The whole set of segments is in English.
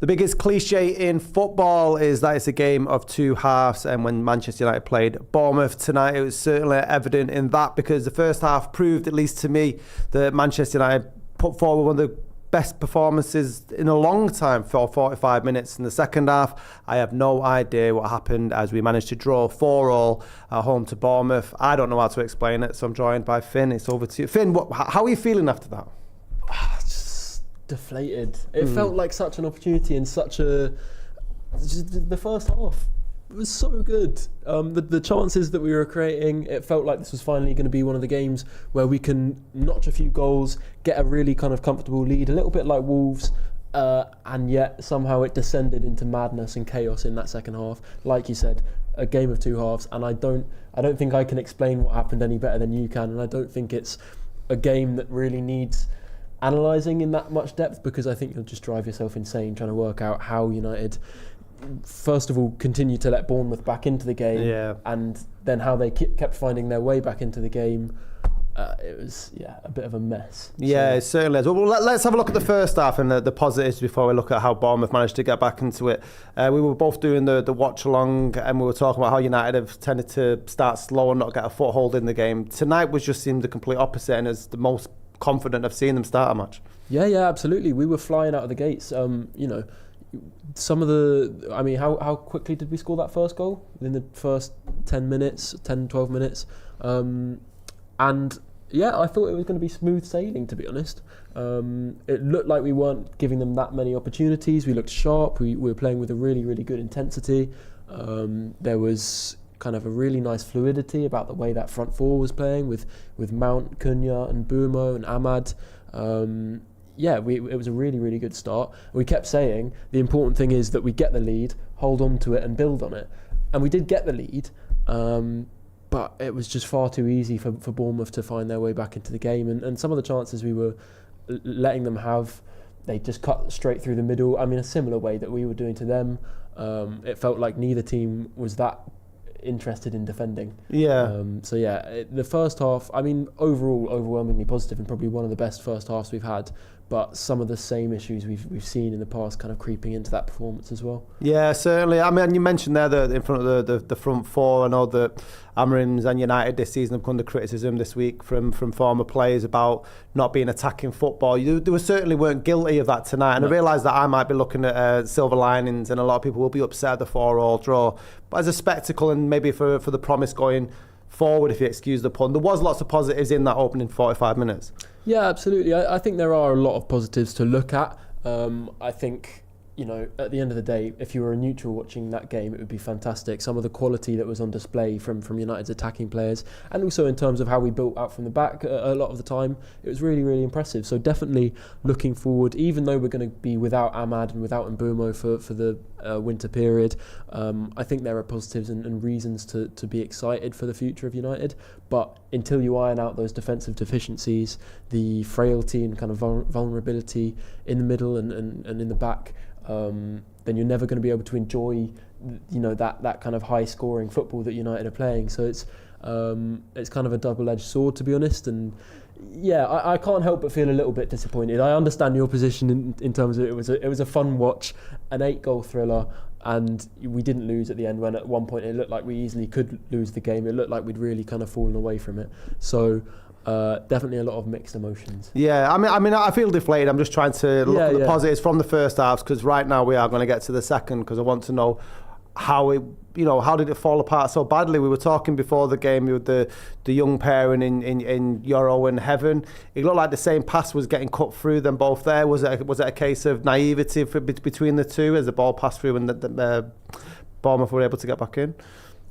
The biggest cliche in football is that it's a game of two halves, and when Manchester United played Bournemouth tonight, it was certainly evident in that, because the first half proved, at least to me, that Manchester United put forward one of the best performances in a long time for 45 minutes. In the second half, I have no idea what happened, as we managed to draw 4-4 at home to Bournemouth. I don't know how to explain it, so I'm joined by Finn. It's over to you. Finn, how are you feeling after that? Deflated. It felt like such an opportunity and the first half was so good. The chances that we were creating, it felt like this was finally going to be one of the games where we can notch a few goals, get a really kind of comfortable lead, a little bit like Wolves, and yet somehow it descended into madness and chaos in that second half. Like you said, a game of two halves, and I don't think I can explain what happened any better than you can, and I don't think it's a game that really needs analysing in that much depth, because I think you'll just drive yourself insane trying to work out how United, first of all, continue to let Bournemouth back into the game, and then how they kept finding their way back into the game. It was a bit of a mess. Yeah, it certainly is. Well, let's have a look at the first half and the positives before we look at how Bournemouth managed to get back into it. We were both doing the watch along, and we were talking about how United have tended to start slow and not get a foothold in the game. Tonight just seemed the complete opposite, and is the most confident I've seen them start a match. Yeah, absolutely. We were flying out of the gates. Some of how quickly did we score that first goal? In the first 12 minutes. And I thought it was going to be smooth sailing, to be honest. It looked like we weren't giving them that many opportunities. We looked sharp. We were playing with a really, really good intensity. There was kind of a really nice fluidity about the way that front four was playing with Mount, Cunha and Mbeumo and Ahmad. It was a really, really good start. We kept saying the important thing is that we get the lead, hold on to it and build on it. And we did get the lead, but it was just far too easy for Bournemouth to find their way back into the game. And some of the chances we were letting them have, they just cut straight through the middle. I mean, a similar way that we were doing to them. It felt like neither team was that interested in defending. The first half, overall overwhelmingly positive and probably one of the best first halves we've had, but some of the same issues we've seen in the past kind of creeping into that performance as well. Yeah, certainly. You mentioned there that in front of the front four, I know that Amorim's and United this season have come under criticism this week from former players about not being attacking football. They certainly weren't guilty of that tonight, and no. I realise that I might be looking at silver linings, and a lot of people will be upset at the 4-4 draw, but as a spectacle and maybe for the promise going forward, if you excuse the pun, there was lots of positives in that opening 45 minutes. Yeah, absolutely. I think there are a lot of positives to look at. I think, at the end of the day, if you were a neutral watching that game, it would be fantastic. Some of the quality that was on display from United's attacking players, and also in terms of how we built out from the back a lot of the time, it was really, really impressive. So definitely looking forward, even though we're going to be without Ahmad and without Mbeumo for the winter period, I think there are positives and reasons to be excited for the future of United. But until you iron out those defensive deficiencies, the frailty and kind of vulnerability in the middle and in the back, then you're never going to be able to enjoy, that kind of high scoring football that United are playing. So it's kind of a double-edged sword, to be honest. And I can't help but feel a little bit disappointed. I understand your position in terms of it was a fun watch, an 8-goal thriller, and we didn't lose at the end, when at one point it looked like we easily could lose the game. It looked like we'd really kind of fallen away from it. So definitely a lot of mixed emotions. Yeah, I feel deflated. I'm just trying to look at the positives from the first half, because right now we are going to get to the second, because I want to know how did it fall apart so badly. We were talking before the game with the young pairing in Euro and Heaven. It looked like the same pass was getting cut through them both there. Was it a case of naivety between the two as the ball passed through and the Bournemouth were able to get back in?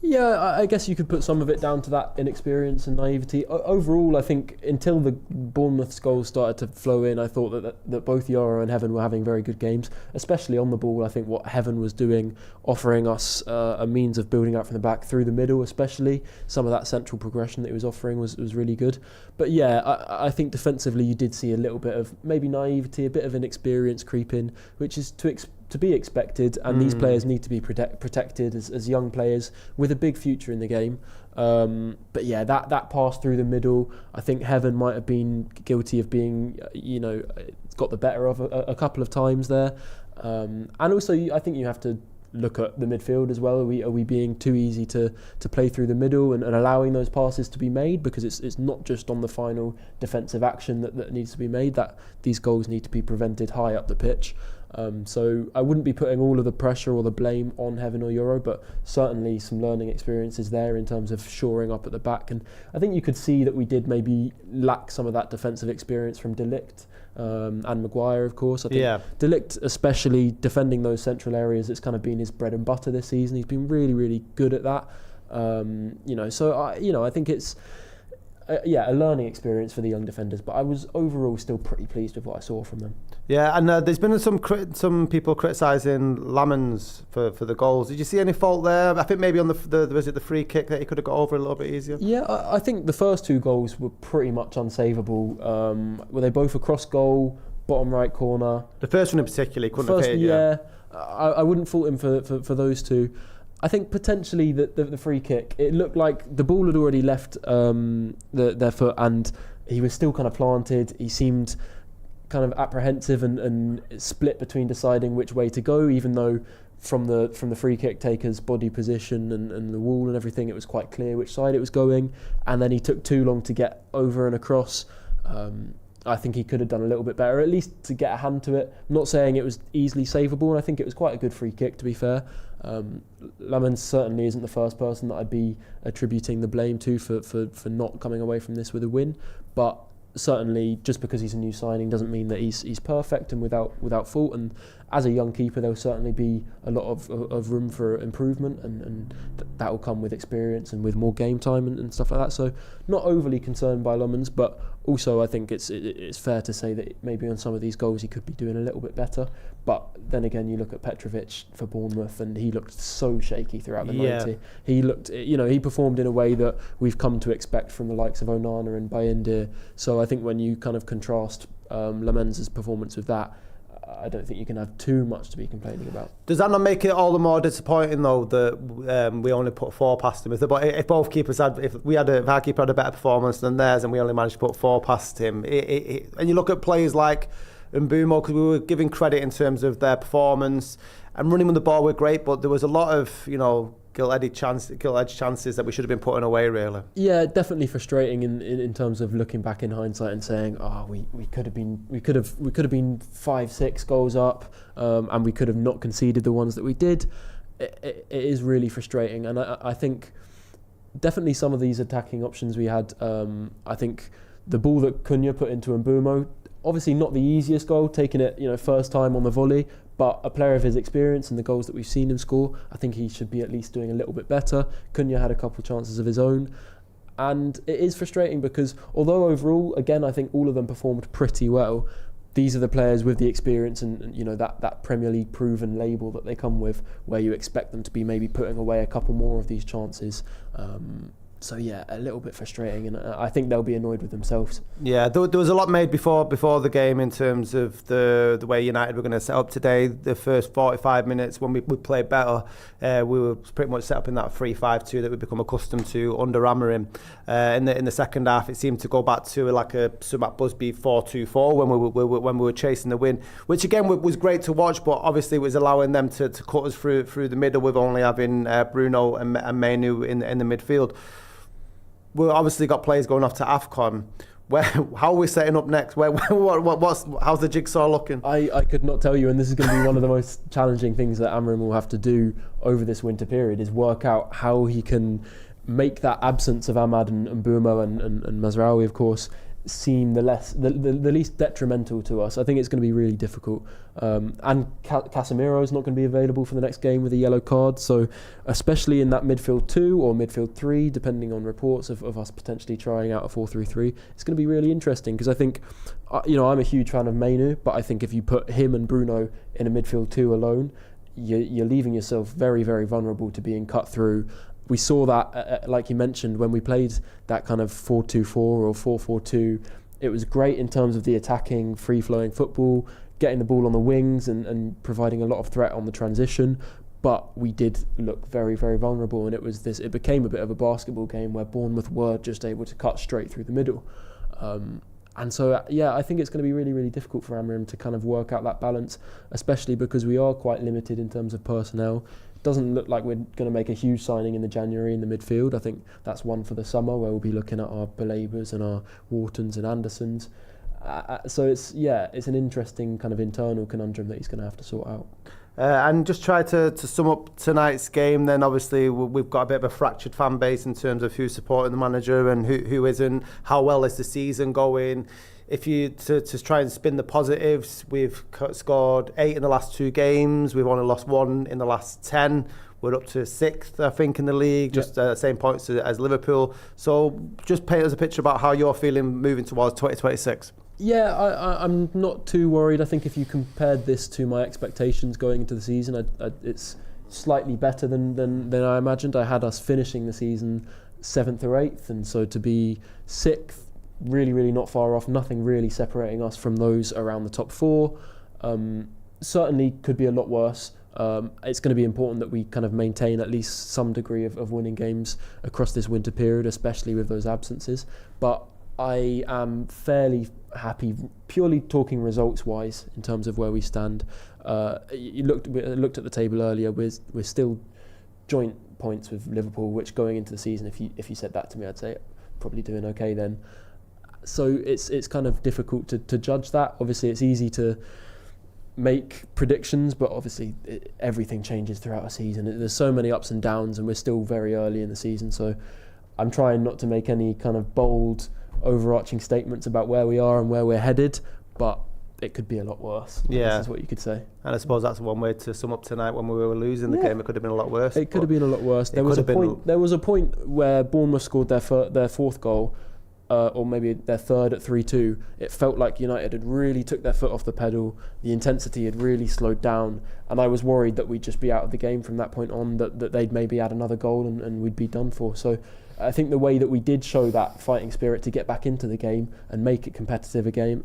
Yeah, I guess you could put some of it down to that inexperience and naivety. Overall, I think until the Bournemouth's goals started to flow in, I thought that both Yoro and Heaven were having very good games, especially on the ball. I think what Heaven was doing, offering us a means of building out from the back through the middle, especially some of that central progression that he was offering was really good. But I think defensively you did see a little bit of maybe naivety, a bit of inexperience creep in, which is to be expected, and these players need to be protected as young players with a big future in the game. But that pass through the middle, I think Heaven might have been guilty of being, got the better of a couple of times there. And also, I think you have to look at the midfield as well. Are we being too easy to play through the middle and allowing those passes to be made? Because it's not just on the final defensive action that needs to be made, that these goals need to be prevented high up the pitch. So I wouldn't be putting all of the pressure or the blame on Heaven or Euro, but certainly some learning experiences there in terms of shoring up at the back. And I think you could see that we did maybe lack some of that defensive experience from De Ligt and Maguire, of course. I think De Ligt, especially defending those central areas, it's kind of been his bread and butter this season. He's been really, really good at that. I think it's a learning experience for the young defenders, but I was overall still pretty pleased with what I saw from them. Yeah, and there's been some people criticising Lammens for the goals. Did you see any fault there? I think maybe on the free kick that he could have got over a little bit easier. Yeah, I think the first two goals were pretty much unsavable. Were they both across goal, bottom right corner? The first one in particular, couldn't have hit. Yeah, I wouldn't fault him for those two. I think potentially the free kick, it looked like the ball had already left their foot, and he was still kind of planted. He seemed kind of apprehensive and split between deciding which way to go, even though from the free kick taker's body position and the wall and everything, it was quite clear which side it was going. And then he took too long to get over and across. I think he could have done a little bit better, at least to get a hand to it. I'm not saying it was easily savable, and I think it was quite a good free kick, to be fair. Lammens certainly isn't the first person that I'd be attributing the blame to for not coming away from this with a win, but certainly just because he's a new signing doesn't mean that he's perfect and without fault. And as a young keeper, there'll certainly be a lot of room for improvement, and that will come with experience and with more game time and stuff like that. So not overly concerned by Lammens, but also I think it's fair to say that maybe on some of these goals he could be doing a little bit better. But then again, you look at Petrovic for Bournemouth, and he looked so shaky throughout the 90. He looked, he performed in a way that we've come to expect from the likes of Onana and Bayindir. So I think when you kind of contrast Lammens' performance with that, I don't think you can have too much to be complaining about. Does that not make it all the more disappointing though that we only put 4 past him? If both keepers if our keeper had a better performance than theirs and we only managed to put 4 past him, and you look at players like Mbeumo, because we were giving credit in terms of their performance and running with the ball were great, but there was a lot of gilt-edged chances that we should have been putting away, really. Yeah, definitely frustrating in terms of looking back in hindsight and saying, we could have been 5-6 goals up, and we could have not conceded the ones that we did. It is really frustrating, and I think definitely some of these attacking options we had. I think the ball that Cunha put into Mbeumo, obviously not the easiest goal, taking it first time on the volley, but a player of his experience and the goals that we've seen him score, I think he should be at least doing a little bit better. Cunha had a couple of chances of his own, and it is frustrating because although overall, again, I think all of them performed pretty well, these are the players with the experience and that Premier League proven label that they come with, where you expect them to be maybe putting away a couple more of these chances. So yeah, a little bit frustrating, and I think they'll be annoyed with themselves. Yeah, there was a lot made before the game in terms of the way United were going to set up today. The first 45 minutes when we played better, we were pretty much set up in that 3-5-2 that we've become accustomed to under Amorim. In the second half, it seemed to go back to like a Sir Matt Busby 4-2-4 when we were chasing the win, which again was great to watch, but obviously it was allowing them to cut us through the middle with only having Bruno and Mainu in the midfield. We've obviously got players going off to AFCON. How are we setting up next? How's the jigsaw looking? I could not tell you, and this is going to be one of the most challenging things that Amorim will have to do over this winter period, is work out how he can make that absence of Ahmad and Mbeumo and Mazraoui, of course, seem the least detrimental to us. I think it's going to be really difficult. And Casemiro is not going to be available for the next game with a yellow card, so especially in that midfield 2 or midfield 3, depending on reports of us potentially trying out a 4-3-3, it's going to be really interesting, because I think I'm a huge fan of Mainu, but I think if you put him and Bruno in a midfield 2 alone, you're leaving yourself very, very vulnerable to being cut through. We saw that, like you mentioned, when we played that kind of 4-2-4 or 4-4-2. It was great in terms of the attacking, free-flowing football, getting the ball on the wings and providing a lot of threat on the transition. But we did look very, very vulnerable, and it became a bit of a basketball game where Bournemouth were just able to cut straight through the middle. And so, I think it's going to be really, really difficult for Amorim to kind of work out that balance, especially because we are quite limited in terms of personnel. It doesn't look like we're going to make a huge signing in the January in the midfield. I think that's one for the summer, where we'll be looking at our Belabers and our Whartons and Andersons. So it's an interesting kind of internal conundrum that he's going to have to sort out. And just try to sum up tonight's game, then obviously we've got a bit of a fractured fan base in terms of who's supporting the manager and who isn't. How well is the season going? If you to try and spin the positives, we've scored 8 in the last 2 games. We've only lost 1 in the last 10. We're up to 6th, I think, in the league, just same points as Liverpool. So just paint us a picture about how you're feeling moving towards 2026. Yeah, I'm not too worried. I think if you compared this to my expectations going into the season, it's slightly better than I imagined. I had us finishing the season 7th or 8th, and so to be 6th, really, really not far off. Nothing really separating us from those around the top 4. Certainly could be a lot worse. It's going to be important that we kind of maintain at least some degree of winning games across this winter period, especially with those absences. But I am fairly happy, purely talking results-wise, in terms of where we stand. We looked at the table earlier. We're still joint points with Liverpool, which going into the season, if you said that to me, I'd say probably doing okay then. So it's kind of difficult to judge that. Obviously, it's easy to make predictions, but obviously everything changes throughout a season. There's so many ups and downs, and we're still very early in the season. So I'm trying not to make any kind of bold, overarching statements about where we are and where we're headed, but it could be a lot worse. This is what you could say. And I suppose that's one way to sum up tonight. When we were losing the game, it could have been a lot worse. It could have been a lot worse. There was a point where Bournemouth scored their 4th goal, or maybe their 3rd at 3-2. It felt like United had really took their foot off the pedal. The intensity had really slowed down, and I was worried that we'd just be out of the game from that point on, that they'd maybe add another goal and we'd be done for. So I think the way that we did show that fighting spirit to get back into the game and make it competitive again,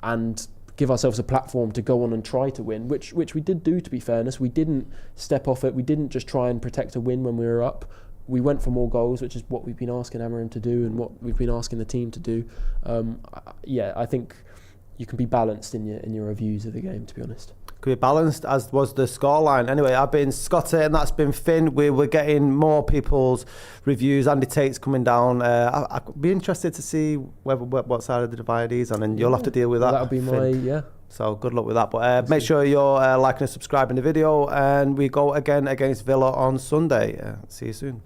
and give ourselves a platform to go on and try to win, which we did do, to be fairness. We didn't step off it. We didn't just try and protect a win when we were up. We went for more goals, which is what we've been asking Amorim to do and what we've been asking the team to do. I think you can be balanced in your reviews of the game, to be honest. Could be balanced, as was the scoreline. Anyway, I've been Scotty, and that's been Finn. We're getting more people's reviews. Andy Tate's coming down. I'd be interested to see what side of the divide he's on, and you'll have to deal with that. That'll be Finn. So good luck with that. But make sure you're liking and subscribing the video, and we go again against Villa on Sunday. See you soon.